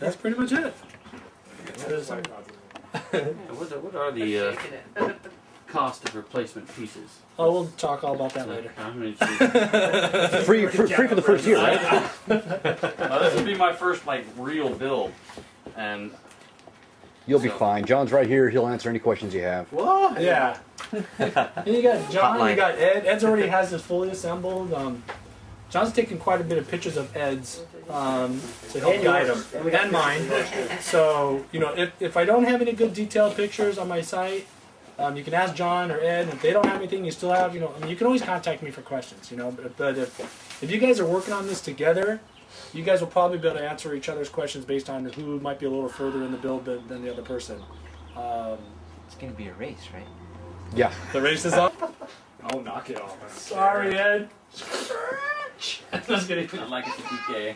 that's pretty much it. What are the cost of replacement pieces? Oh, we'll talk all about that later. Free for the first year, right? This would be my first like real build, and You'll be fine. John's right here. He'll answer any questions you have. What? Yeah. And you got John, you got Ed. Ed's already has this fully assembled. John's taken quite a bit of pictures of Ed's to help guide him, and mine. So, you know, if I don't have any good detailed pictures on my site, you can ask John or Ed. And if they don't have anything, you still have, you know, I mean, you can always contact me for questions, you know. But if you guys are working on this together, you guys will probably be able to answer each other's questions based on who might be a little further in the build than the other person. It's going to be a race, right? Yeah. The race is up? Oh, knock it off. Sorry, Ed. Just kidding. I like it to PK.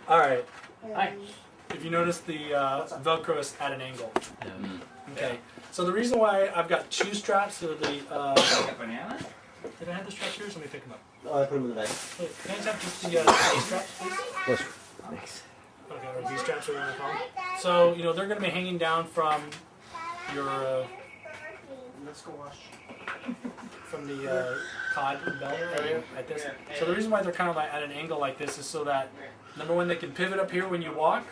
Alright. If you notice, the Velcro is at an angle. Okay. So the reason why I've got two straps to the... banana? Did I have the straps here? Let me pick them up. Oh, I put them in the bag. Wait, can I just have just the straps, please? Yes. Thanks. Okay, or these straps are going to come. So, you know, they're going to be hanging down from your... let's go wash. From the cod belt area like this. So the reason why they're kind of like at an angle like this is so that, number one, they can pivot up here when you walk,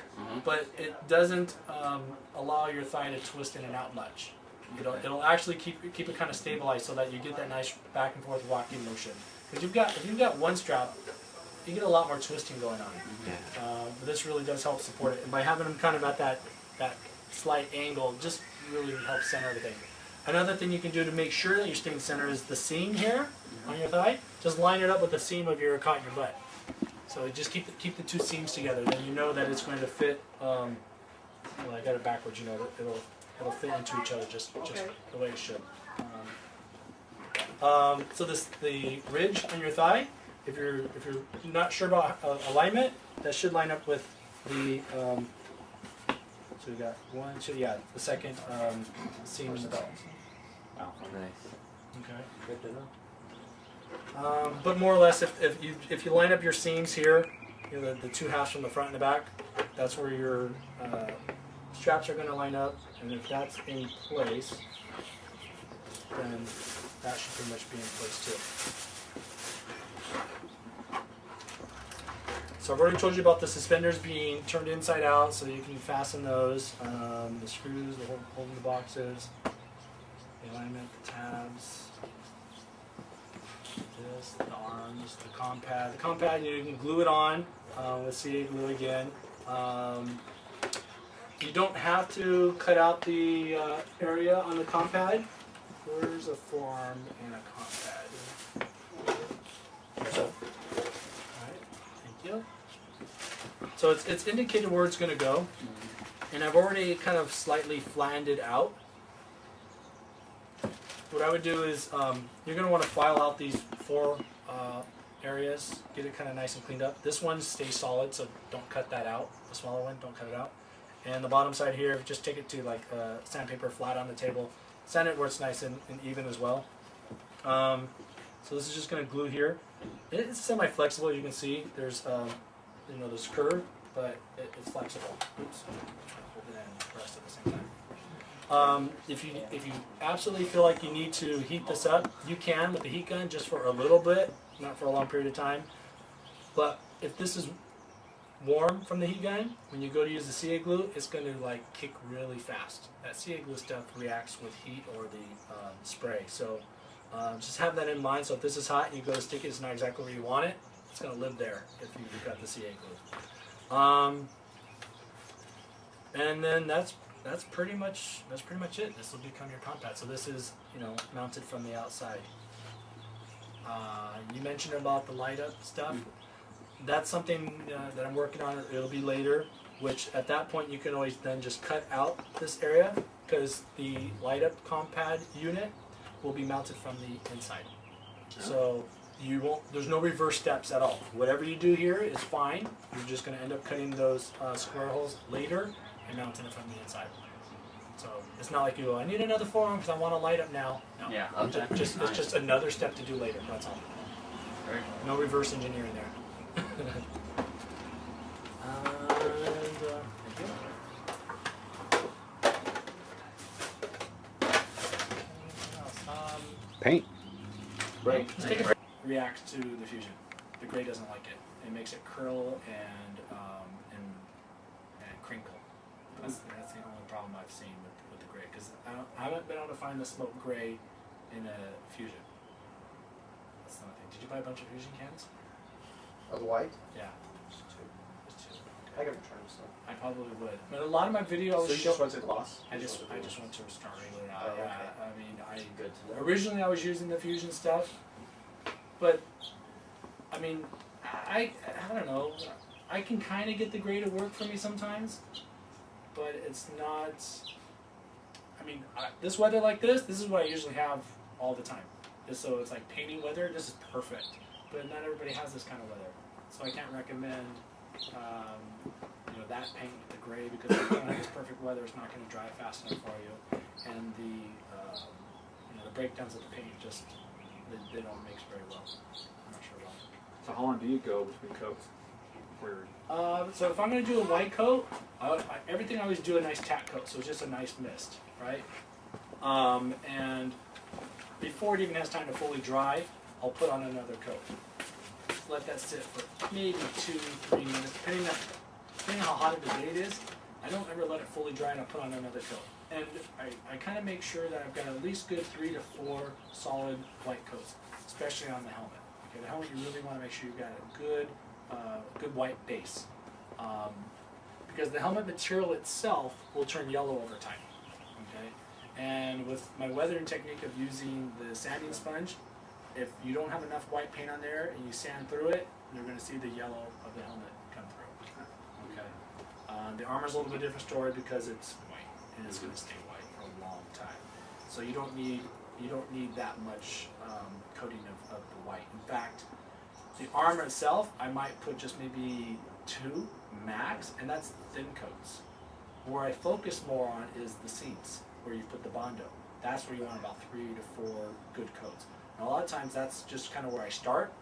but it doesn't allow your thigh to twist in and out much. It'll actually keep it kind of stabilized so that you get that nice back and forth walking motion. Because if you've got one strap, you get a lot more twisting going on. But this really does help support it. And by having them kind of at that slight angle, just really helps center everything. Another thing you can do to make sure that you're staying centered is the seam here on your thigh. Just line it up with the seam of your caught in your butt. So just keep the two seams together. Then you know that it's going to fit. Well, I got it backwards. You know, it'll fit into each other just the way it should. So the ridge on your thigh, if you're not sure about alignment, that should line up with the. So we got one, two, yeah, the second seam in the belt. Oh, nice. Okay. Good to know. But more or less, if you line up your seams here, you know, the two halves from the front and the back, that's where your straps are going to line up, and if that's in place, then that should pretty much be in place too. So I've already told you about the suspenders being turned inside out, so you can fasten those. The screws, the holding the boxes, the alignment, the tabs. This, the arms, the comp pad. The comp pad, you can glue it on with CA glue again. You don't have to cut out the area on the comp pad. Where's a forearm and a comp pad? Alright, thank you. So it's indicated where it's going to go. And I've already kind of slightly flattened it out. What I would do is, you're going to want to file out these four areas, get it kind of nice and cleaned up. This one stays solid, so don't cut that out. The smaller one, don't cut it out. And the bottom side here, just take it to like sandpaper flat on the table. Sand it where it's nice and even as well. So this is just going to glue here. It's semi-flexible, you can see. There's, you know, there's curve, but it's flexible. Oops, I'm trying to hold it and press at the same time. If you absolutely feel like you need to heat this up, you can with the heat gun just for a little bit, not for a long period of time. But if this is warm from the heat gun, when you go to use the CA glue, it's going to like kick really fast. That CA glue stuff reacts with heat or the spray. So just have that in mind. So if this is hot and you go to stick it, it's not exactly where you want it. It's going to live there if you've got the CA glue. And then that's pretty much it. This will become your comp pad. So this is, you know, mounted from the outside. You mentioned about the light up stuff. That's something that I'm working on. It'll be later, which at that point you can always then just cut out this area because the light up comp pad unit will be mounted from the inside. So you won't. There's no reverse steps at all. Whatever you do here is fine. You're just going to end up cutting those square holes later and mounting it from the inside. So it's not like you go, I need another forearm because I want to light up now. No. Yeah. It's just another step to do later. That's all. No reverse engineering there. Paint. Right. Just take a reacts to the fusion. The gray doesn't like it. It makes it curl and crinkle. That's the only problem I've seen with the gray, because I haven't been able to find the smoke gray in a fusion. That's the only thing. Did you buy a bunch of fusion cans? Of white? Yeah. Just two. Just two. I can return some. I probably would. But a lot of my video I So was you just went to gloss? I just went to start regular now. Oh, Yeah. okay. I mean, Good to know. originally I was using the fusion stuff, but I mean, I don't know. I can kind of get the gray to work for me sometimes, but it's not. I mean, this weather like this is what I usually have all the time. So it's like painting weather. This is perfect, but not everybody has this kind of weather, so I can't recommend. That paint with the gray, because if you don't have this perfect weather, it's not going to dry fast enough for you, and the breakdowns of the paint just they don't mix very well. I'm not sure why. So how long do you go between coats? So if I'm going to do a white coat, everything I always do a nice tack coat, so it's just a nice mist, right? And before it even has time to fully dry, I'll put on another coat. Let that sit for maybe 2-3 minutes, depending on how hot of the day it is. I don't ever let it fully dry, and I put on another coat. And I kind of make sure that I've got at least good 3 to 4 solid white coats, especially on the helmet. Okay, the helmet, you really want to make sure you've got a good white base, because the helmet material itself will turn yellow over time. Okay, and with my weathering technique of using the sanding sponge, if you don't have enough white paint on there and you sand through it, you're going to see the yellow of the helmet come through. Okay, the armor's a little bit different story because it's white and it's going to stay white for a long time. So you don't need that much coating of the white. In fact, the armor itself, I might put just maybe 2 max, and that's thin coats. Where I focus more on is the seams, where you put the Bondo. That's where you want about 3 to 4 good coats. And a lot of times that's just kind of where I start,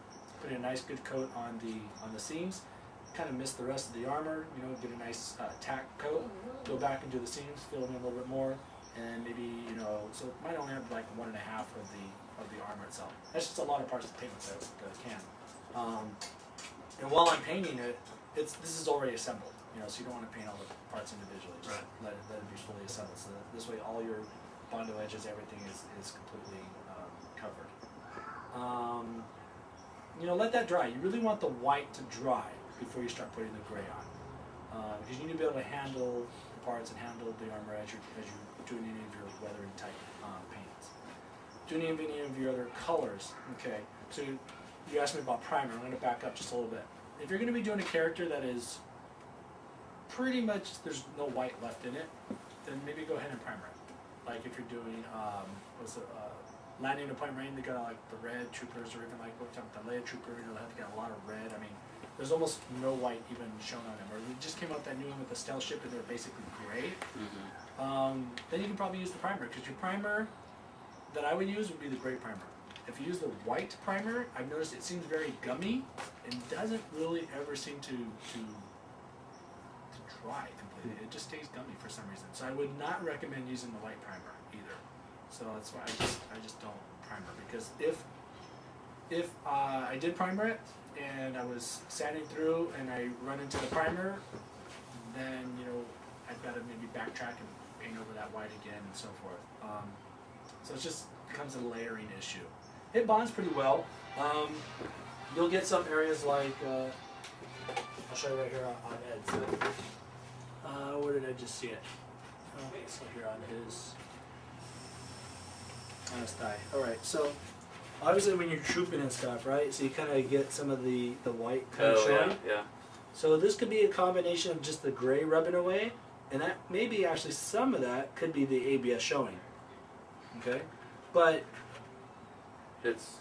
putting a nice good coat on the seams, kind of miss the rest of the armor, get a nice tack coat, go back and do the seams, fill them in a little bit more, and maybe, so it might only have like 1.5 of the armor itself. That's just a lot of parts of the paint that I can. And while I'm painting it, this is already assembled, so you don't want to paint all the parts individually. Just let it be fully assembled. So that this way, all your Bondo edges, everything is completely covered. Let that dry. You really want the white to dry before you start putting the gray on, because you need to be able to handle the parts and handle the armor as you're doing any of your weathering type paints. Doing any of your other colors. Okay, so you asked me about primer. I'm going to back up just a little bit. If you're going to be doing a character that is pretty much, there's no white left in it, then maybe go ahead and primer it. Like if you're doing, landing a point range, they got like the red troopers, or even like what's up the lead trooper, they have got a lot of red. I mean, there's almost no white even shown on them. Or we just came out that new one with the stealth ship, and they're basically gray. Then you can probably use the primer, because your primer that I would use would be the gray primer. If you use the white primer, I've noticed it seems very gummy and doesn't really ever seem to dry completely. It just stays gummy for some reason. So I would not recommend using the white primer either. So that's why I just don't primer, because if I did primer it and I was sanding through and I run into the primer, then I've got to maybe backtrack and paint over that white again and so forth. So it just becomes a layering issue. It bonds pretty well. You'll get some areas like I'll show you right here on Ed's. Where did I just see it? So here on his thigh. All right, so obviously when you're trooping and stuff, right? So you kind of get some of the white kind of showing. Yeah. So this could be a combination of just the gray rubbing away, and that maybe actually some of that could be the ABS showing. Okay, but It's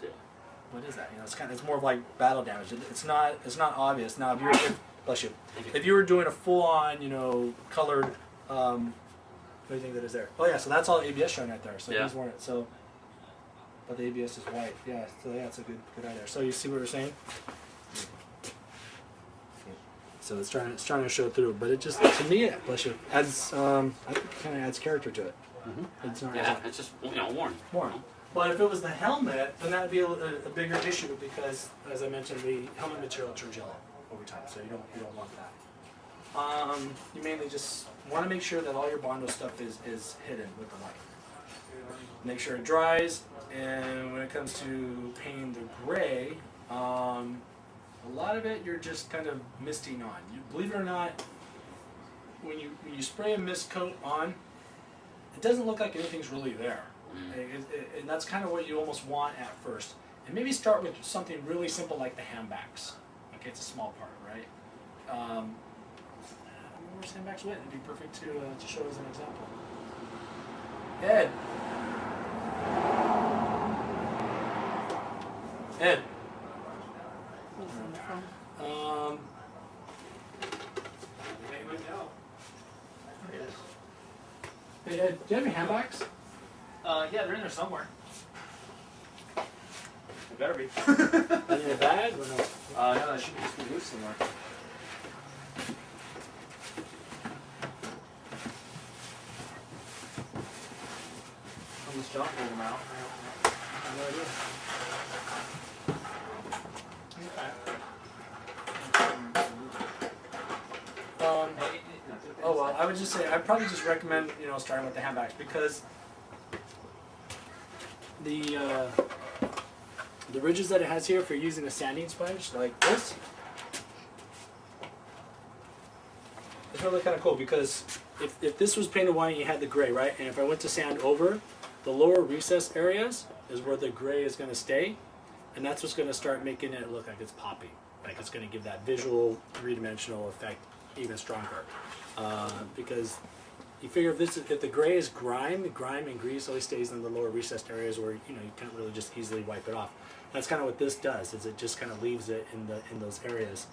what is that? It's more of like battle damage. It's not obvious. Now bless you. If you were doing a full on, colored, what do you think that is there? Oh yeah, so that's all ABS showing right there. So these weren't but the ABS is white. Yeah, so yeah, it's a good eye there. So you see what we're saying? So it's trying to show through, but it just, to me, bless you, adds I think it kind of adds character to it. It's not it's just warm. warm. But if it was the helmet, then that would be a bigger issue because, as I mentioned, the helmet material turns yellow over time, so you don't want that. You mainly just want to make sure that all your Bondo stuff is hidden with the white. Make sure it dries, and when it comes to painting the gray, a lot of it you're just kind of misting on. Believe it or not, when you spray a mist coat on, it doesn't look like anything's really there. And that's kind of what you almost want at first. And maybe start with something really simple like the handbacks. Okay, it's a small part, right? Where's handbacks with? It'd be perfect to show as an example. Ed. Ed. Hey Ed, do you have any handbacks? Yeah, they're in there somewhere. They better be. In your bag or no? No, they should just be loose somewhere. Almost John pulled them out. I have no idea. Oh well, I would just say I'd probably just recommend starting with the handbacks because the ridges that it has here, if you're using a sanding sponge like this, it's really kind of cool because if this was painted white and you had the gray, right, and if I went to sand over, the lower recess areas is where the gray is going to stay, and that's what's going to start making it look like it's popping, like it's going to give that visual three-dimensional effect even stronger. Because you figure if the gray is grime and grease always stays in the lower recessed areas where you can't really just easily wipe it off. That's kind of what this does. Is it just kind of leaves it in those areas.